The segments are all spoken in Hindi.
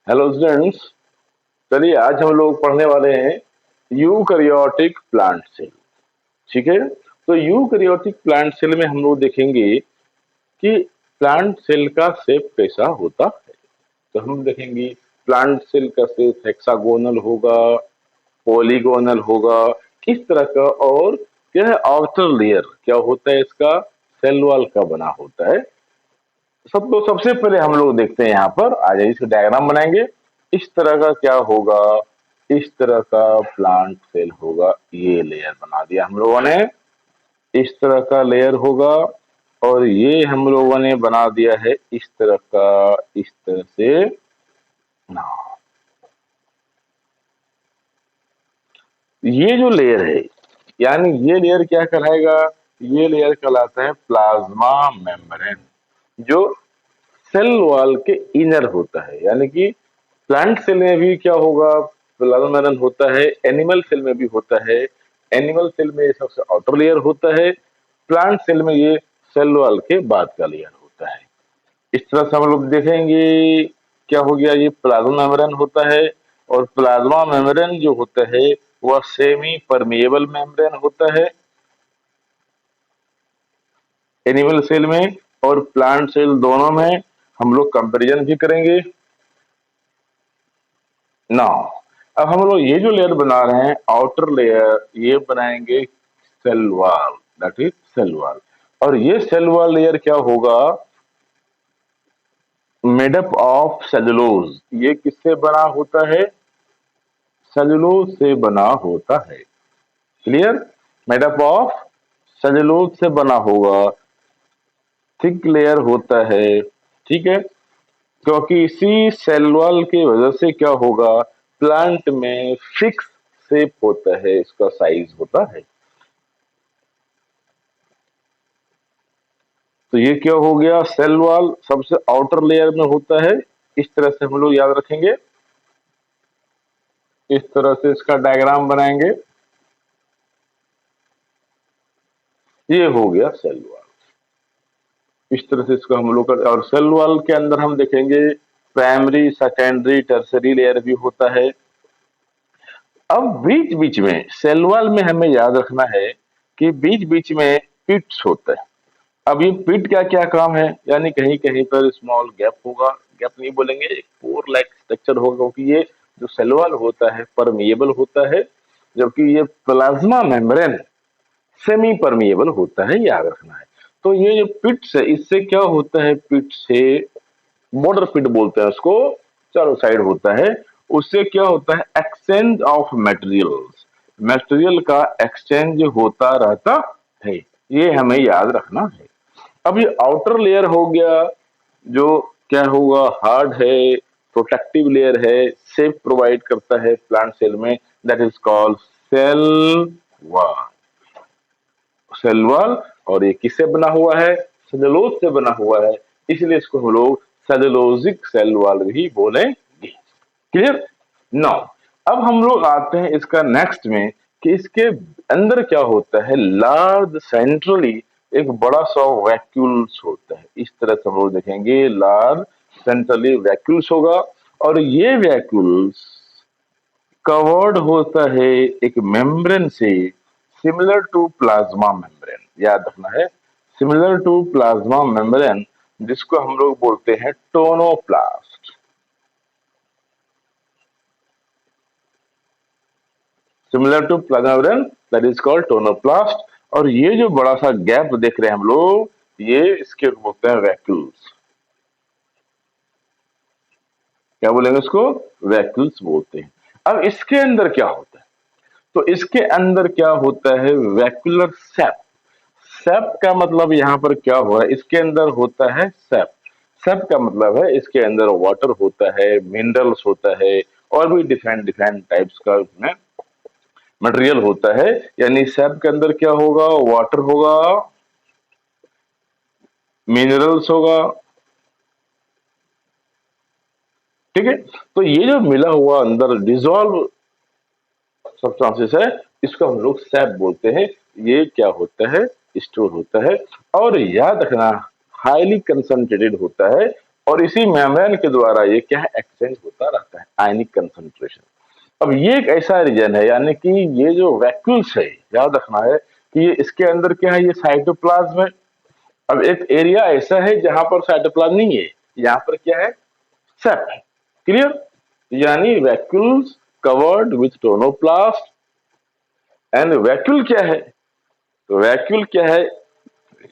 Hello students. चलिए आज हम लोग पढ़ने वाले हैं यूकैरियोटिक प्लांट सेल। ठीक है, तो यूकैरियोटिक प्लांट सेल में हम लोग देखेंगे कि प्लांट सेल का शेप कैसा होता है। तो हम देखेंगे प्लांट सेल का शेप हेक्सागोनल होगा, पॉलीगोनल होगा, किस तरह का, और क्या है आउटर लेयर क्या होता है, इसका सेल वॉल का बना होता है। सबसे पहले हम लोग देखते हैं, यहाँ पर आ जाइए, इसका डायग्राम बनाएंगे। इस तरह का क्या होगा, इस तरह का प्लांट सेल होगा। ये लेयर बना दिया हम लोगों ने, इस तरह का लेयर होगा। और ये हम लोगों ने बना दिया है इस तरह का, इस तरह से ना। ये जो लेयर है, यानी ये लेयर क्या कहलाएगा, ये लेयर कहलाता है प्लाज्मा मेम्ब्रेन, जो सेल वॉल के इनर होता है। यानी कि प्लांट सेल में भी क्या होगा, प्लाज्मा मेम्ब्रेन होता है, एनिमल सेल में भी होता है। एनिमल सेल में ये सबसे आउटर लेयर होता है, प्लांट सेल में ये सेल वॉल के बाद का लेयर होता है। इस तरह से हम लोग देखेंगे क्या हो गया, ये प्लाज्मा मेम्ब्रेन होता है। और प्लाज्मा मेम्ब्रेन जो होता है वह सेमी परमिएबल मेम्ब्रेन होता है एनिमल सेल में और प्लांट सेल दोनों में। हम लोग कंपैरिजन भी करेंगे ना। अब हम लोग ये जो लेयर बना रहे हैं आउटर लेयर, ये बनाएंगे cell wall, that is cell wall. और ये सेल वॉल लेयर क्या होगा, मेडअप ऑफ सेलुलोज। ये किससे बना होता है, सेलुलोज से बना होता है। क्लियर, मेडअप ऑफ सेलुलोज से बना होगा, थिक लेयर होता है। ठीक है, क्योंकि इसी सेल वॉल की वजह से क्या होगा, प्लांट में फिक्स शेप होता है, इसका साइज होता है। तो ये क्या हो गया, सेल वॉल सबसे आउटर लेयर में होता है। इस तरह से हम लोग याद रखेंगे, इस तरह से इसका डायग्राम बनाएंगे। ये हो गया सेल वॉल, इस तरह से इसको हम लोग और सेल वॉल के अंदर हम देखेंगे प्राइमरी, सेकेंडरी, टर्सरी लेयर भी होता है। अब बीच बीच में सेल वॉल में हमें याद रखना है कि बीच बीच में पिट्स होता है। अब ये पिट का क्या काम है, यानी कहीं कहीं पर स्मॉल गैप होगा, गैप नहीं बोलेंगे, एक पोर लाइक स्ट्रक्चर होगा, क्योंकि ये जो सेल वॉल होता है परमिएबल होता है, जबकि ये प्लाज्मा मेम्ब्रेन सेमी परमिएबल होता है, याद रखना है। तो ये जो पिट्स है, इससे क्या होता है, पिट से बॉर्डर पिट बोलते हैं उसको, चारों साइड होता है। उससे क्या होता है, एक्सचेंज ऑफ मटेरियल्स, मटेरियल का एक्सचेंज होता रहता है। ये हमें याद रखना है। अब ये आउटर लेयर हो गया, जो क्या होगा, हार्ड है, प्रोटेक्टिव लेयर है, सेफ प्रोवाइड करता है प्लांट सेल में, that is called cell wall. Cell wall, और ये किससे बना हुआ है, सेलुलोज से बना हुआ है, इसलिए इसको हम लोग सेलुलोजिक सेल वॉल भी बोलेंगे। Clear now. अब हम लोग आते हैं इसका नेक्स्ट में कि इसके अंदर क्या होता है, लार्ज सेंट्रली एक बड़ा सा वैक्यूल्स होता है। इस तरह से हम लोग देखेंगे, लार्ज सेंट्रली वैक्यूल्स होगा। और ये वैक्यूल्स कवर्ड होता है एक मेम्ब्रेन से, सिमिलर टू प्लाज्मा मेम्ब्रेन, याद रखना है, सिमिलर टू प्लाज्मा मेम्ब्रेन, जिसको हम लोग बोलते हैं tonoplast. Similar to plasma membrane, that is called tonoplast. और ये जो बड़ा सा गैप देख रहे हैं हम लोग, ये इसके बोलते हैं वैक्यूल्स। क्या बोलेंगे इसको, वैक्यूल्स बोलते हैं। अब इसके अंदर क्या होता है, तो इसके अंदर क्या होता है, वैक्यूलर सेप। सेप का मतलब यहाँ पर क्या हुआ, इसके अंदर होता है सेप। सेप का मतलब है इसके अंदर वाटर होता है, मिनरल्स होता है, और भी डिफरेंट डिफरेंट टाइप्स का उसमें मटेरियल होता है। यानी सेप के अंदर क्या होगा, वाटर होगा, मिनरल्स होगा। ठीक है, तो ये जो मिला हुआ अंदर डिजोल्व सब्सटेंसेस है, इसको हम लोग सैप बोलते हैं। ये क्या होता है, स्टोर होता है। और याद रखना, हाईली कंसंट्रेटेड होता है, और इसी मेम्ब्रेन के द्वारा ये क्या है, एक्सचेंज होता रहता है, आयनिक कंसंट्रेशन। अब ये एक ऐसा रीजन है, यानी कि ये जो वैक्यूल्स है, याद रखना है कि ये इसके अंदर क्या है, ये साइटोप्लाज्म है। अब एक एरिया ऐसा है जहां पर साइटोप्लाज्म नहीं है, यहाँ पर क्या है, सेप है। क्लियर? यानी vacuoles covered with tonoplast. And vacuole क्या है, तो वैक्यूल क्या है,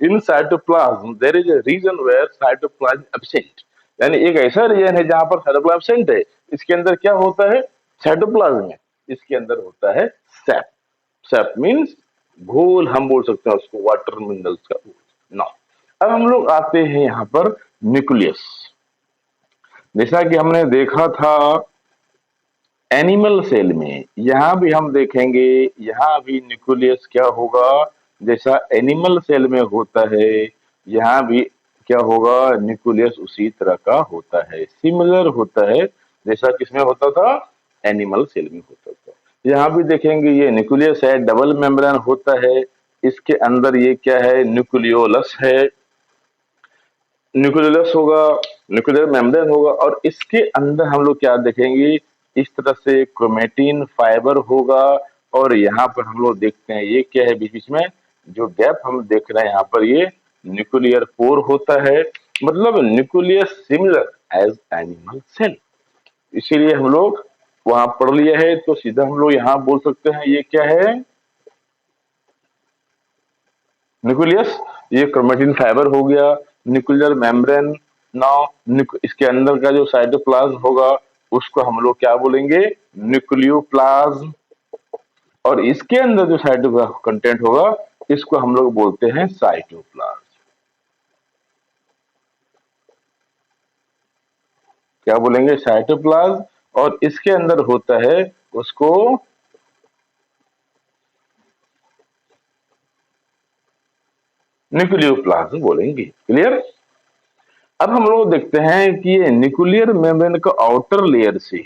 in cytoplasm there is a region where cytoplasm absent. यानी एक ऐसा रीजन है जहां पर साइटोप्लाज्म एब्सेंट है। इसके अंदर क्या होता है, साइटोप्लाज्म में इसके अंदर होता है सैप। सैप मीन्स घोल, हम बोल सकते हैं उसको वाटर मिनरल्स का घोल। ना, अब हम लोग आते हैं यहाँ पर न्यूक्लियस। जैसा कि हमने देखा था एनिमल सेल में, यहां भी हम देखेंगे, यहां भी न्यूक्लियस क्या होगा, जैसा एनिमल सेल में होता है, यहां भी क्या होगा, न्यूक्लियस उसी तरह का होता है, सिमिलर होता है जैसा किसमें होता था, एनिमल सेल में होता था। यहाँ भी देखेंगे ये न्यूक्लियस है, डबल मेम्ब्रेन होता है, इसके अंदर ये क्या है, न्यूक्लियोलस है, न्यूक्लियस होगा, न्यूक्लियर मेम्ब्रेन होगा, और इसके अंदर हम लोग क्या देखेंगे, इस तरह से क्रोमेटिन फाइबर होगा। और यहाँ पर हम लोग देखते हैं ये क्या है, बीच बीच में जो गैप हम देख रहे हैं यहाँ पर, ये न्यूक्लियर पोर होता है। मतलब nucleus similar as animal cell, इसीलिए हम लोग वहां पढ़ लिया है, तो सीधा हम लोग यहाँ बोल सकते हैं ये क्या है, न्यूक्लियस। ये क्रोमेटिन फाइबर हो गया, न्यूक्लियर मेम्ब्रेन। नाउ इसके अंदर का जो साइटोप्लाज्म होगा उसको हम लोग क्या बोलेंगे, न्यूक्लियोप्लाज्म। और इसके अंदर जो साइटोप्लाज्म कंटेंट होगा इसको हम लोग बोलते हैं साइटोप्लाज्म। क्या बोलेंगे, साइटोप्लाज्म। और इसके अंदर होता है उसको न्यूक्लियोप्लाज्म बोलेंगे। क्लियर? अब हम लोग देखते हैं कि ये न्यूक्लियर मेम्ब्रेन का आउटर लेयर से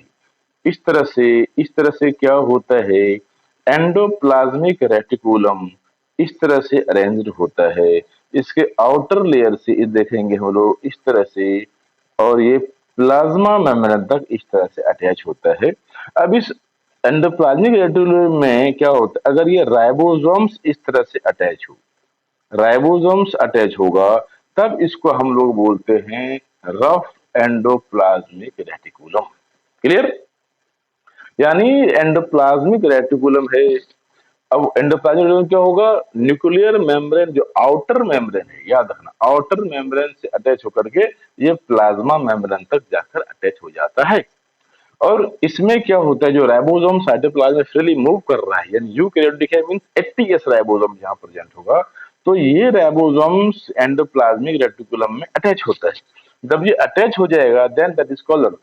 इस तरह से क्या होता है, एंडोप्लाज्मिक रेटिकुलम इस तरह से अरेंज्ड होता है। इसके आउटर लेयर से ये देखेंगे हम लोग इस तरह से, और ये प्लाज्मा मेम्ब्रेन तक इस तरह से अटैच होता है। अब इस एंडोप्लाज्मिक रेटिकुलम में क्या होता है, अगर ये राइबोसोम्स इस तरह से अटैच हो, राइबोसोम्स अटैच होगा, तब इसको हम लोग बोलते हैं रफ एंडोप्लाज्मिक रेटिकुलम। क्लियर? यानी एंडोप्लाज्मिक रेटिकुलम है। अब एंडोप्लाज्मिक रेटिकुलम क्या होगा, न्यूक्लियर मेम्ब्रेन जो आउटर मेम्ब्रेन है, याद रखना आउटर मेम्ब्रेन से अटैच होकर के ये प्लाज्मा मेम्ब्रेन तक जाकर अटैच हो जाता है। और इसमें क्या होता है, जो राइबोसोम साइटोप्लाज्म में फ्रीली मूव कर रहा है, यानी यूकैरियोटिक है मींस 80s राइबोसोम जहां प्रेजेंट होगा, तो ये राइबोसोम्स एंडोप्लाज्मिक रेटिकुलम में अटैच होता है। जब ये अटैच हो जाएगा then that is called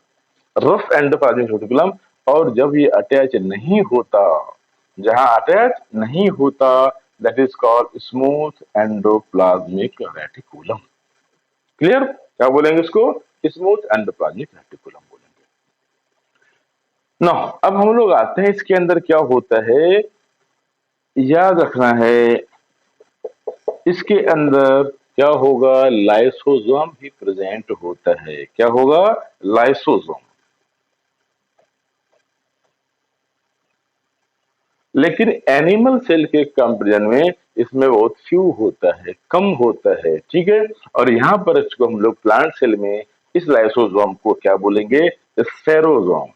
rough endoplasmic reticulum. और जब ये अटैच नहीं होता, जहां अटैच नहीं होता, that is called smooth endoplasmic reticulum. Clear? क्या बोलेंगे इसको, स्मूथ एंडोप्लाज्मिक रेटिकुलम बोलेंगे। ना, अब हम लोग आते हैं इसके अंदर क्या होता है, याद रखना है इसके अंदर क्या होगा, लाइसोसोम भी प्रेजेंट होता है। क्या होगा, लाइसोसोम। लेकिन एनिमल सेल के कंपेरिजन में इसमें बहुत फ्यू होता है, कम होता है। ठीक है? और यहाँ पर इसको हम लोग प्लांट सेल में इस लाइसोसोम को क्या बोलेंगे, स्फेरोसोम।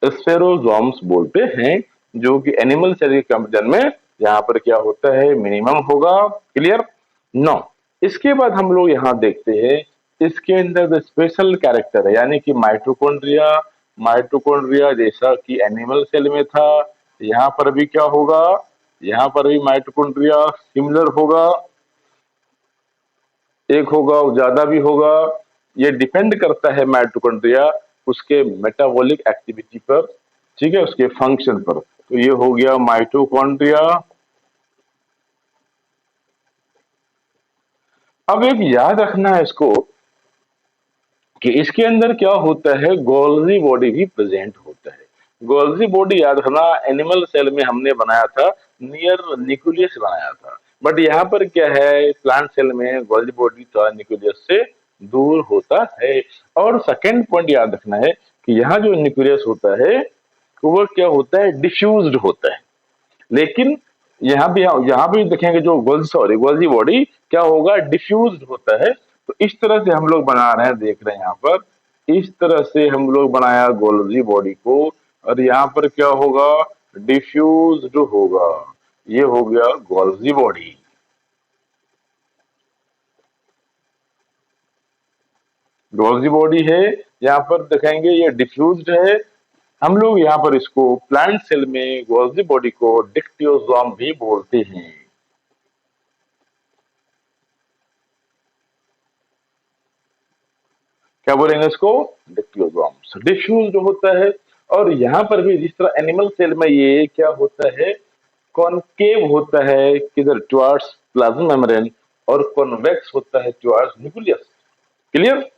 स्फेरोसोम्स बोलते हैं, जो कि एनिमल सेल के कंपेरिजन में यहाँ पर क्या होता है, मिनिमम होगा। क्लियर? नो, इसके बाद हम लोग यहाँ देखते हैं इसके अंदर जो स्पेशल कैरेक्टर है, यानी कि माइटोकॉन्ड्रिया। माइटोकॉन्ड्रिया जैसा कि एनिमल सेल में था, यहाँ पर भी क्या होगा, यहाँ पर भी माइटोकॉन्ड्रिया सिमिलर होगा, एक होगा ज्यादा भी होगा। ये डिपेंड करता है माइटोकॉन्ड्रिया उसके मेटाबॉलिक एक्टिविटी पर, ठीक है, उसके फंक्शन पर। तो ये हो गया माइटोकॉन्ड्रिया। अब एक याद रखना है इसको कि इसके अंदर क्या होता है, गोल्जी बॉडी भी प्रेजेंट होता है। गोल्जी बॉडी याद रखना, एनिमल सेल में हमने बनाया था, नियर न्यूक्लियस बनाया था। बट यहाँ पर क्या है, प्लांट सेल में गोल्गी बॉडी थोड़ा न्यूक्लियस से दूर होता है। और सेकेंड पॉइंट याद रखना है कि यहाँ जो न्यूक्लियस होता है वो क्या होता है, डिफ्यूज्ड होता है। लेकिन यहाँ भी देखेंगे जो गोल्जी बॉडी क्या होगा, डिफ्यूज्ड होता है। तो इस तरह से हम लोग बना रहे हैं, देख रहे हैं यहाँ पर इस तरह से हम लोग बनाया गोल्जी बॉडी को, और यहाँ पर क्या होगा, डिफ्यूज्ड होगा। ये हो गया गोल्जी बॉडी। गोल्जी बॉडी है, यहाँ पर देखेंगे ये डिफ्यूज्ड है। हम लोग यहाँ पर इसको प्लांट सेल में गोल्जी बॉडी को डिक्टियोसोम भी बोलते हैं। क्या बोलेंगे इसको, डिक्टियोसोम्स। डिफ्यूज्ड होता है। और यहाँ पर भी जिस तरह एनिमल सेल में ये क्या होता है, कॉनकेव होता है किधर, टुवर्ड्स प्लाज्मा मेम्ब्रेन, और कॉन्वेक्स होता है टुवर्ड्स न्यूक्लियस। Clear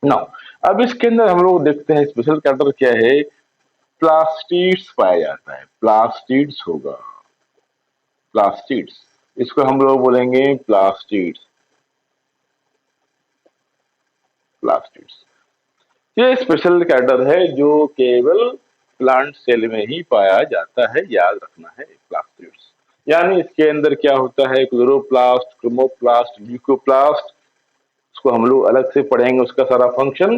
now. अब इसके अंदर हम लोग देखते हैं स्पेशल कैरेक्टर क्या है, प्लास्टिड्स पाया जाता है। प्लास्टिड्स होगा, प्लास्टिड्स, इसको हम लोग बोलेंगे प्लास्टिड्स। प्लास्टिड्स ये स्पेशल कैडर है जो केवल प्लांट सेल में ही पाया जाता है, याद रखना है प्लास्टिड्स। यानी इसके अंदर क्या होता है, क्लोरोप्लास्ट, क्रोमोप्लास्ट, ल्यूकोप्लास्ट, उसको हम लोग अलग से पढ़ेंगे उसका सारा फंक्शन।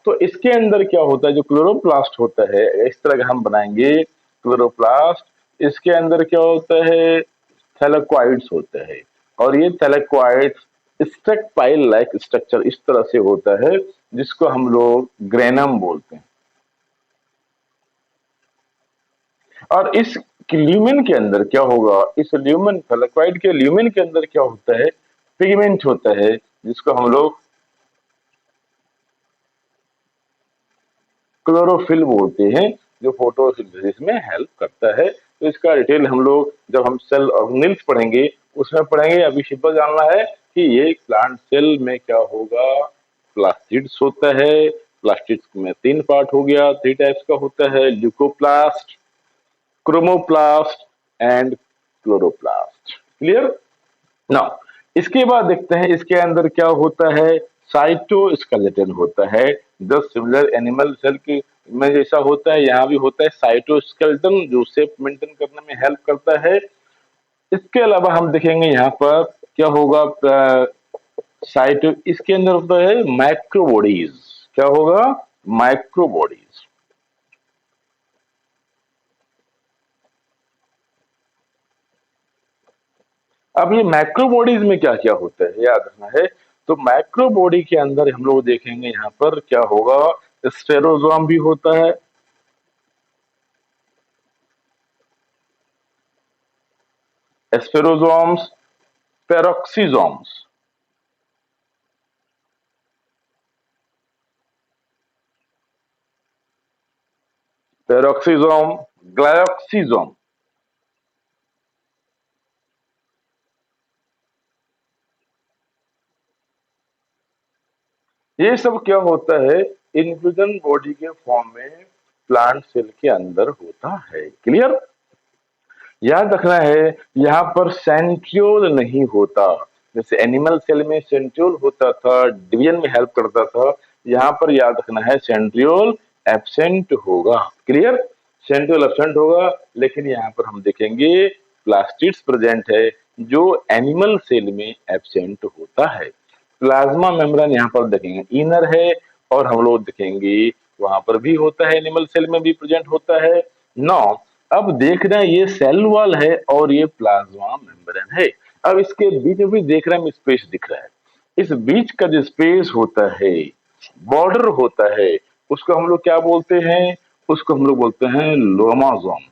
तो इसके अंदर क्या होता है, जो क्लोरोप्लास्ट होता है, इस तरह का हम बनाएंगे क्लोरोप्लास्ट। इसके अंदर क्या होता है, थैलेक्वाइड्स होता है। और ये थैलेक्वाइड्स स्टेक पाइल लाइक स्ट्रक्चर इस तरह से होता है, जिसको हम लोग ग्रेनम बोलते हैं। और इस ल्यूमेन के अंदर क्या होगा, इस ल्यूमेन थैलेक्वाइड के ल्यूमेन के अंदर क्या होता है, पिगमेंट होता है, जिसको हम लोग क्लोरोफिल बोलते हैं, जो फोटोसिंथेसिस में हेल्प करता है। तो इसका डिटेल हम लोग जब हम सेल ऑर्गेनेल्स पढ़ेंगे उसमें पढ़ेंगे। अभी सिंपल जानना है कि ये प्लांट सेल में क्या होगा, प्लास्टिड्स होता है। प्लास्टिड्स में तीन पार्ट हो गया, थ्री टाइप्स का होता है, leucoplast, chromoplast and chloroplast. Clear now. इसके बाद देखते हैं इसके अंदर क्या होता है, साइटोस्केलेटन होता है। जो सिमिलर एनिमल सेल की में जैसा होता है, यहाँ भी होता है साइटोस्केलेटन, जो शेप मेंटेन करने में हेल्प करता है। इसके अलावा हम देखेंगे यहाँ पर क्या होगा, साइटो इसके अंदर होता है माइक्रोबॉडीज। क्या होगा, माइक्रोबॉडीज। अब ये मैक्रोबॉडीज में क्या क्या होता है याद रखना है। तो मैक्रोबॉडी के अंदर हम लोग देखेंगे यहाँ पर क्या होगा, स्टेरोजोम भी होता है, स्पेरोजोम्स, पेरोक्सीजोम्स, पेरोक्सीजोम, ग्लायोक्सीजोम। ये सब क्या होता है, इन्फ्यूजन बॉडी के फॉर्म में प्लांट सेल के अंदर होता है। क्लियर, याद रखना है यहाँ पर सेंट्रियोल नहीं होता। जैसे एनिमल सेल में सेंट्रियोल होता था, डिवीजन में हेल्प करता था, यहाँ पर याद रखना है सेंट्रियोल एब्सेंट होगा। क्लियर, सेंट्रियोल एब्सेंट होगा। लेकिन यहाँ पर हम देखेंगे प्लास्टिड्स प्रेजेंट है, जो एनिमल सेल में एब्सेंट होता है। प्लाज्मा मेम्ब्रेन यहाँ पर देखेंगे इनर है, और हम लोग देखेंगे वहां पर भी होता है, एनिमल सेल में भी प्रेजेंट होता है। नौ, अब देख रहे हैं ये सेल वॉल है और ये प्लाज्मा मेम्ब्रेन है। अब इसके बीच में भी देख रहे हैं स्पेस दिख रहा है। इस बीच का जो स्पेस होता है, बॉर्डर होता है, उसको हम लोग क्या बोलते हैं, उसको हम लोग बोलते हैं लोमाजोम।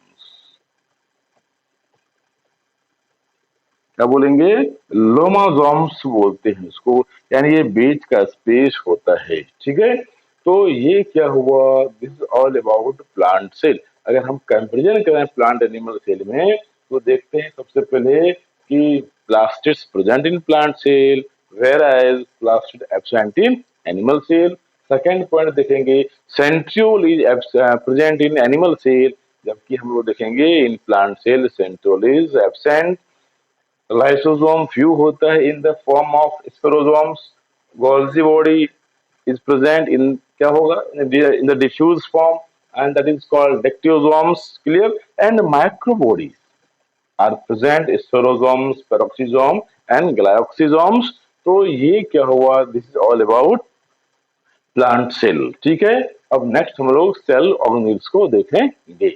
क्या बोलेंगे, लोमाजोम्स बोलते हैं उसको। यानी ये बीच का स्पेस होता है। ठीक है, तो ये क्या हुआ, this is all about plant cell. अगर हम कंपेरिजन करें प्लांट एनिमल सेल में, तो देखते हैं सबसे पहले कि plastids present in plant cell, whereas plastid absent in animal cell. Second point देखेंगे, centriole is present in animal cell, जबकि हम लोग देखेंगे in plant cell centriole is absent. Lysosome few होता है in the form of spherosomes, Golgi body is present in, क्या होगा, in the diffuse form and that is called dictyosomes, clear, and microbodies are present spherosomes, peroxisome and glyoxysomes. तो ये क्या हुआ, this is all about plant cell. ठीक है, अब नेक्स्ट हम लोग सेल ऑर्गेनेल्स को देखेंगे।